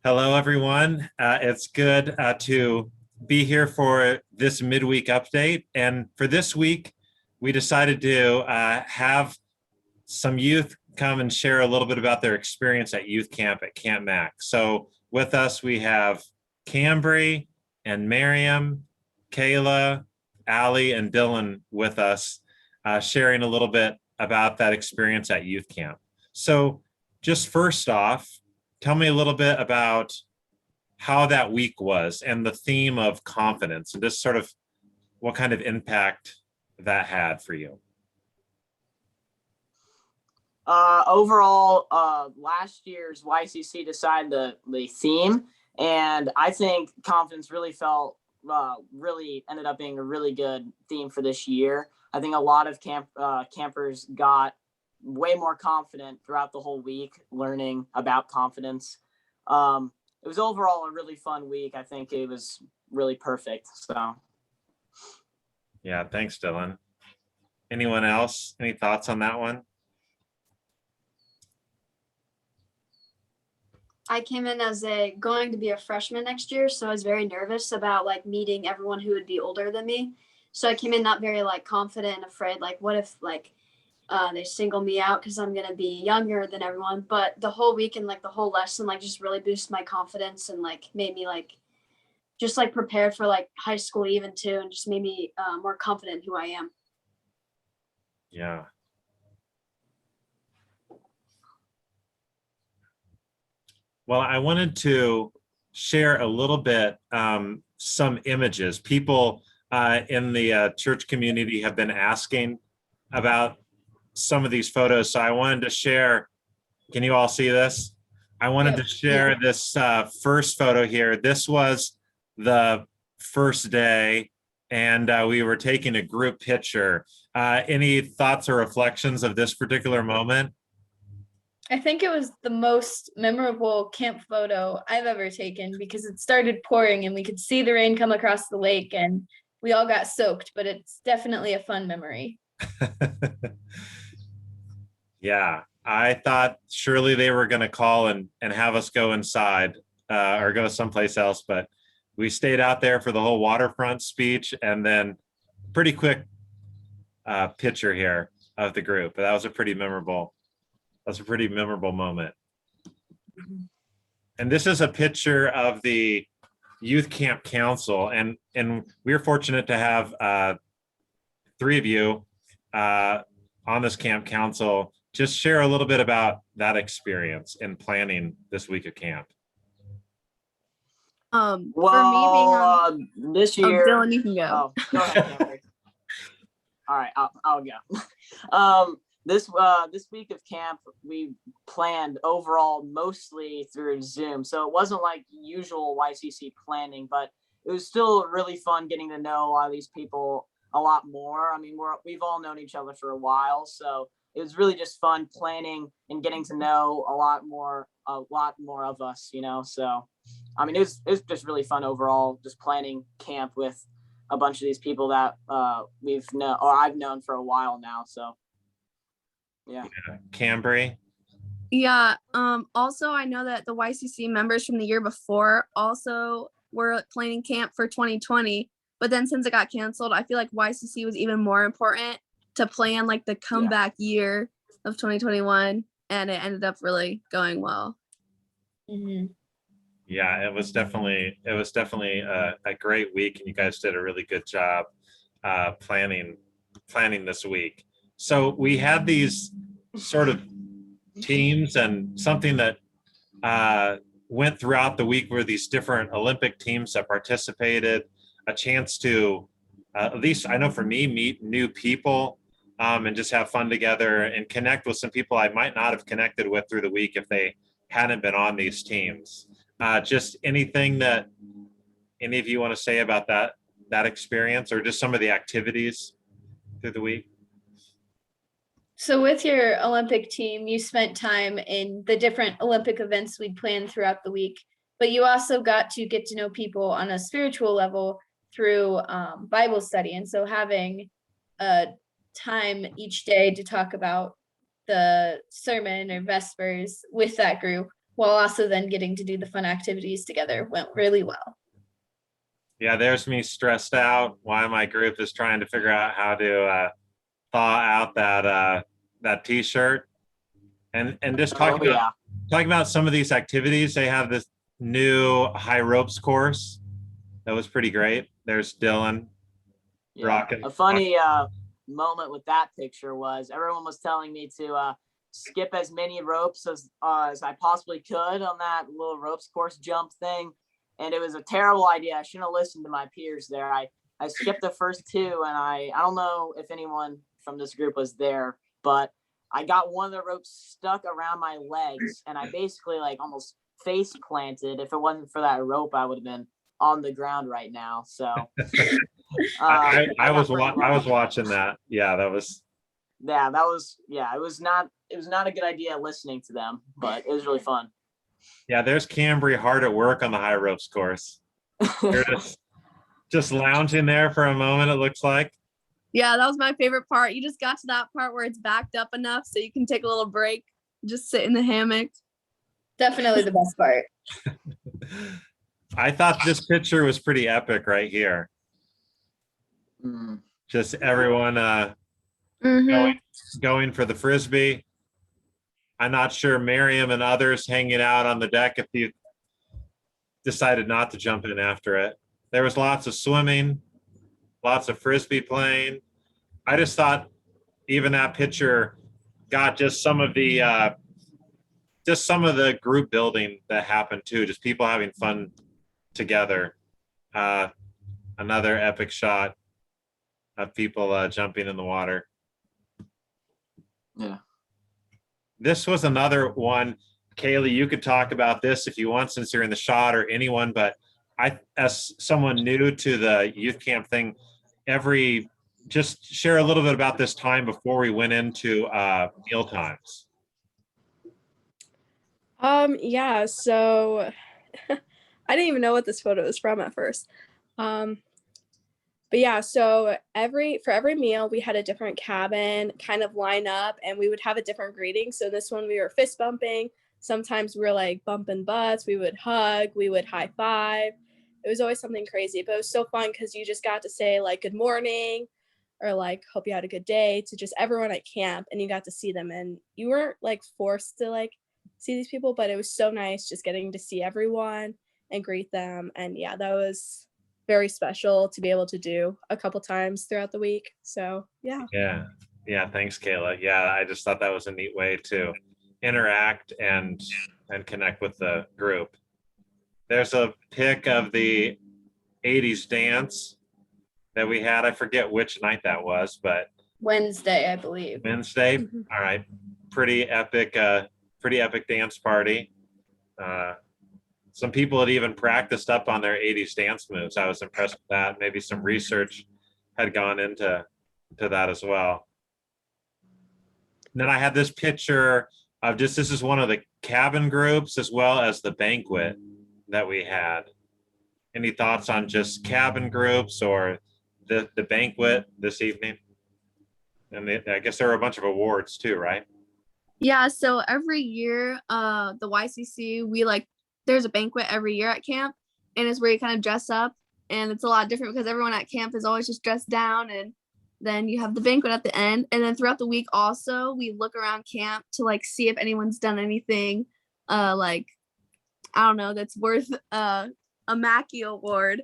Hello, everyone. It's good to be here for this midweek update. And for this week, we decided to have some youth come and share a little bit about their experience at youth camp at Camp Mac. So with us, we have Cambry and Miriam, Kayla, Allie, and Dylan with us, sharing a little bit about that experience at youth camp. So just first off, tell me a little bit about how that week was and the theme of confidence and just sort of what kind of impact that had for you. Overall, last year's YCC decided the theme, and I think confidence really ended up being a really good theme for this year. I think a lot of campers got way more confident throughout the whole week, learning about confidence. It was overall a really fun week. I think it was really perfect. So, yeah, thanks, Dylan. Anyone else? Any thoughts on that one? I came in as going to be a freshman next year, so I was very nervous about meeting everyone who would be older than me. So I came in not very confident and afraid, what if they single me out because I'm gonna be younger than everyone. But the whole week and the whole lesson just really boosted my confidence and made me just prepared for high school even too, and just made me more confident in who I am. Yeah. Well, I wanted to share a little bit, some images. People in the church community have been asking about some of these photos. So I wanted to share, can you all see this? I wanted to share this first photo here. This was the first day, and we were taking a group picture. Any thoughts or reflections of this particular moment? I think it was the most memorable camp photo I've ever taken because it started pouring and we could see the rain come across the lake and we all got soaked, but it's definitely a fun memory. Yeah, I thought surely they were going to call and have us go inside or go someplace else, but we stayed out there for the whole waterfront speech and then pretty quick picture here of the group. But that was a pretty memorable moment. And this is a picture of the Youth Camp Council, and we're fortunate to have three of you on this camp council. Just share a little bit about that experience in planning this week of camp. well, For me being on this year, Dylan, you can go. Go ahead, Cambry. All right, I'll go. This week of camp, we planned overall mostly through Zoom. So it wasn't like usual YCC planning, but it was still really fun getting to know a lot of these people a lot more. I mean, we've all known each other for a while, so it was really just fun planning and getting to know a lot more of us, So, I mean, it was just really fun overall, just planning camp with a bunch of these people that I've known for a while now. So. Yeah. Cambry? Yeah. Also, I know that the YCC members from the year before also were planning camp for 2020, but then since it got canceled, I feel like YCC was even more important to plan the comeback year of 2021, and it ended up really going well. Mm-hmm. Yeah, it was definitely a great week, and you guys did a really good job planning this week. So we had these sort of teams, and something that went throughout the week were these different Olympic teams that participated, a chance to, at least I know for me, meet new people and just have fun together and connect with some people I might not have connected with through the week if they hadn't been on these teams. Just anything that any of you want to say about that experience, or just some of the activities through the week? So with your Olympic team, you spent time in the different Olympic events we'd planned throughout the week, but you also got to get to know people on a spiritual level through Bible study. And so having a time each day to talk about the sermon or Vespers with that group while also then getting to do the fun activities together went really well. Yeah, there's me stressed out while my group is trying to figure out how to thaw out that t-shirt. And just talking about some of these activities, they have this new high ropes course that was pretty great. There's Dylan rocking. A funny moment with that picture was everyone was telling me to skip as many ropes as I possibly could on that little ropes course jump thing. And it was a terrible idea. I shouldn't have listened to my peers there. I skipped the first two, and I don't know if anyone from this group was there, but I got one of the ropes stuck around my legs, and I basically like almost face planted. If it wasn't for that rope, I would have been on the ground right now. So I was watching that. Yeah, that was. Yeah, it was not a good idea listening to them, but it was really fun. Yeah, there's Cambry hard at work on the high ropes course. You're just lounging there for a moment, it looks like. Yeah, that was my favorite part. You just got to that part where it's backed up enough so you can take a little break, just sit in the hammock. Definitely the best part. I thought this picture was pretty epic right here. Just everyone going for the Frisbee. I'm not sure Miriam and others hanging out on the deck if you decided not to jump in after it. There was lots of swimming, lots of Frisbee playing. I just thought even that picture got just some of the group building that happened too, just people having fun together. Another epic shot of people jumping in the water. Yeah. This was another one. Kaylee, you could talk about this if you want, since you're in the shot, or anyone, but I, as someone new to the youth camp thing, just share a little bit about this time before we went into meal times. Yeah, so I didn't even know what this photo was from at first. But yeah, so for every meal, we had a different cabin kind of line up, and we would have a different greeting. So this one, we were fist bumping. Sometimes we were like bumping butts. We would hug. We would high five. It was always something crazy, but it was so fun because you just got to say like good morning, or like hope you had a good day, to just everyone at camp, and you got to see them, and you weren't like forced to like see these people, but it was so nice just getting to see everyone and greet them. And yeah, that was very special to be able to do a couple times throughout the week. So yeah. Thanks, Kayla. Yeah, I just thought that was a neat way to interact and connect with the group. There's a pic of the 80s dance that we had. I forget which night that was, but Wednesday, I believe. Wednesday. All right. Pretty epic dance party. Some people had even practiced up on their 80s dance moves. I was impressed with that. Maybe some research had gone into that as well. And then I had this picture of this is one of the cabin groups as well as the banquet that we had. Any thoughts on just cabin groups or the banquet this evening? And I guess there were a bunch of awards too, right? Yeah, so every year, the YCC, there's a banquet every year at camp, and it's where you kind of dress up, and it's a lot different because everyone at camp is always just dressed down, and then you have the banquet at the end. And then throughout the week also, we look around camp to like see if anyone's done anything like, I don't know, that's worth a Mackey award.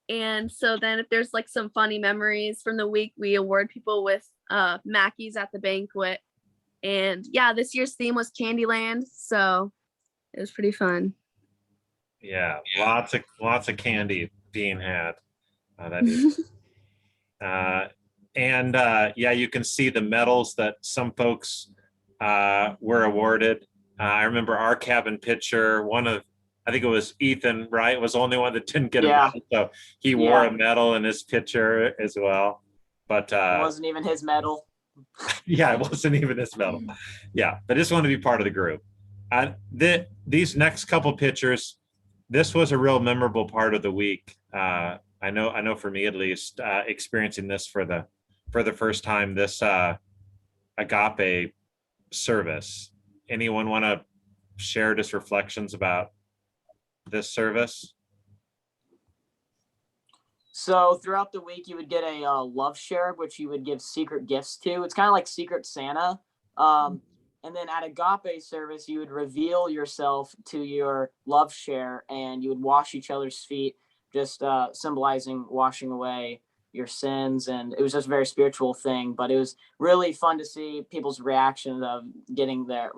And so then if there's like some funny memories from the week, we award people with Mackeys at the banquet. And yeah, this year's theme was Candyland, so it was pretty fun. Yeah, lots of candy being had. That is. Yeah, you can see the medals that some folks were awarded. I remember our cabin picture. I think it was Ethan, right? Was the only one that didn't get a medal, so he wore a medal in his picture as well. But it wasn't even his medal. Yeah, it wasn't even his medal. Yeah, but just wanted to be part of the group. These next couple pictures, this was a real memorable part of the week. I know for me at least, experiencing this for the first time, this agape service. Anyone want to share just reflections about this service? So throughout the week, you would get a love share, which you would give secret gifts to. It's kind of like Secret Santa. And then at Agape Service, you would reveal yourself to your love share, and you would wash each other's feet, just symbolizing washing away your sins. And it was just a very spiritual thing, but it was really fun to see people's reaction of getting their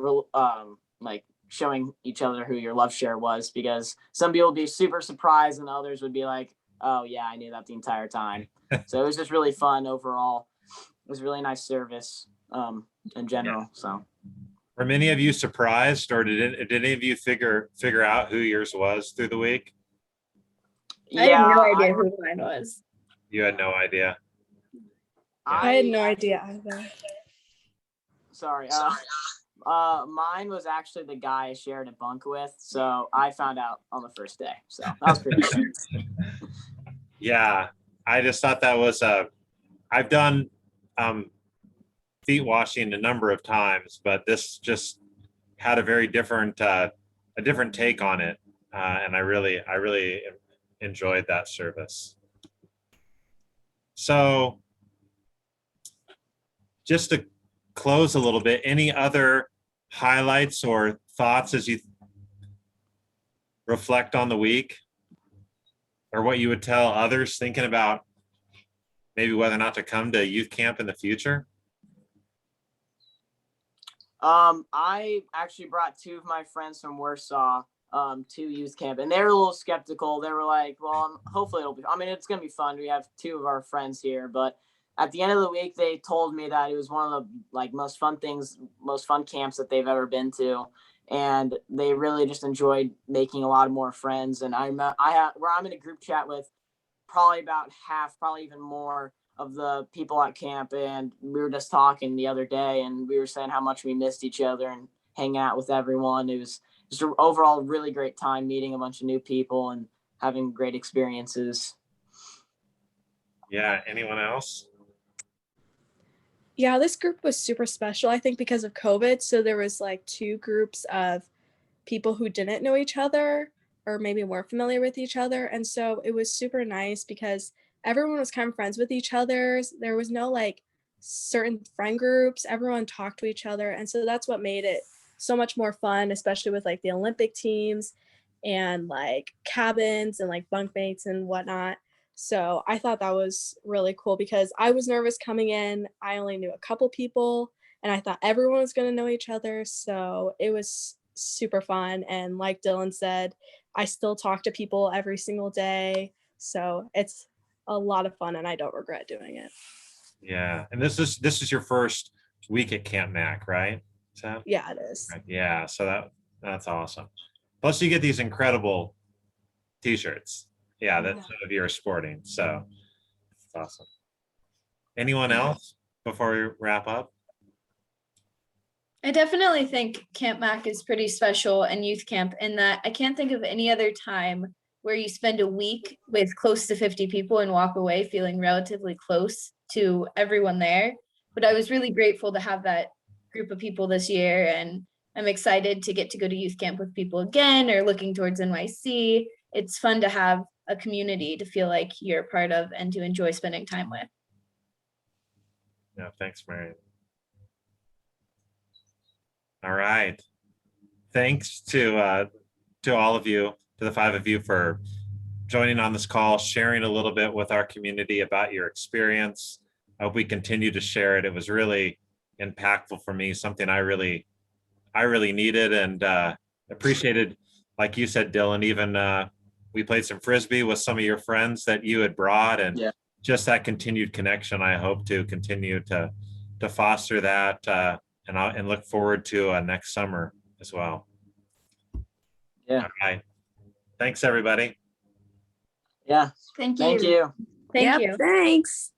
like showing each other who your love share was, because some people would be super surprised and others would be like, oh yeah, I knew that the entire time. So it was just really fun overall. It was a really nice service in general. Yeah. So Were many of you surprised, or did any of you figure out who yours was through the week? I had no yeah, idea who mine was. You had no idea. I had no idea either. Sorry. Mine was actually the guy I shared a bunk with, so I found out on the first day. So that was pretty good. Yeah, I just thought that was I've done feet washing a number of times, but this just had a very different take on it, and I really enjoyed that service. So just to close a little bit, any other highlights or thoughts as you reflect on the week, or what you would tell others thinking about maybe whether or not to come to youth camp in the future? I actually brought two of my friends from Warsaw to youth camp, and they were a little skeptical. They were like, well, hopefully it'll be, I mean, it's going to be fun. We have two of our friends here, but at the end of the week, they told me that it was one of the most fun camps that they've ever been to. And they really just enjoyed making a lot more friends. And I'm in a group chat with probably about half, probably even more of the people at camp. And we were just talking the other day, and we were saying how much we missed each other and hanging out with everyone. It was just an overall really great time meeting a bunch of new people and having great experiences. Yeah, anyone else? Yeah, this group was super special, I think, because of COVID. So there was like two groups of people who didn't know each other or maybe weren't familiar with each other. And so it was super nice because everyone was kind of friends with each other. There was no like certain friend groups. Everyone talked to each other. And so that's what made it so much more fun, especially with like the Olympic teams and like cabins and like bunkmates and whatnot. So I thought that was really cool because I was nervous coming in. I only knew a couple people and I thought everyone was going to know each other. So it was super fun. And like Dylan said, I still talk to people every single day. So it's a lot of fun and I don't regret doing it. Yeah, and this is your first week at Camp Mac, right? Yeah, it is. Yeah, so that's awesome. Plus you get these incredible t-shirts. Yeah, that some of you are sporting, so it's awesome. Anyone else before we wrap up? I definitely think Camp Mac is pretty special and youth camp in that I can't think of any other time where you spend a week with close to 50 people and walk away feeling relatively close to everyone there. But I was really grateful to have that group of people this year, and I'm excited to get to go to youth camp with people again or looking towards NYC. It's fun to have a community to feel like you're a part of and to enjoy spending time with. Yeah, thanks, Marion. All right. Thanks to all of you, to the five of you, for joining on this call, sharing a little bit with our community about your experience. I hope we continue to share it. It was really impactful for me, something I really needed and appreciated. Like you said, Dylan, even we played some Frisbee with some of your friends that you had brought, and just that continued connection. I hope to continue to foster that and look forward to next summer as well. Yeah. All right. Thanks, everybody. Yeah. Thank you. Thank you. Thank Yep, you. Thanks.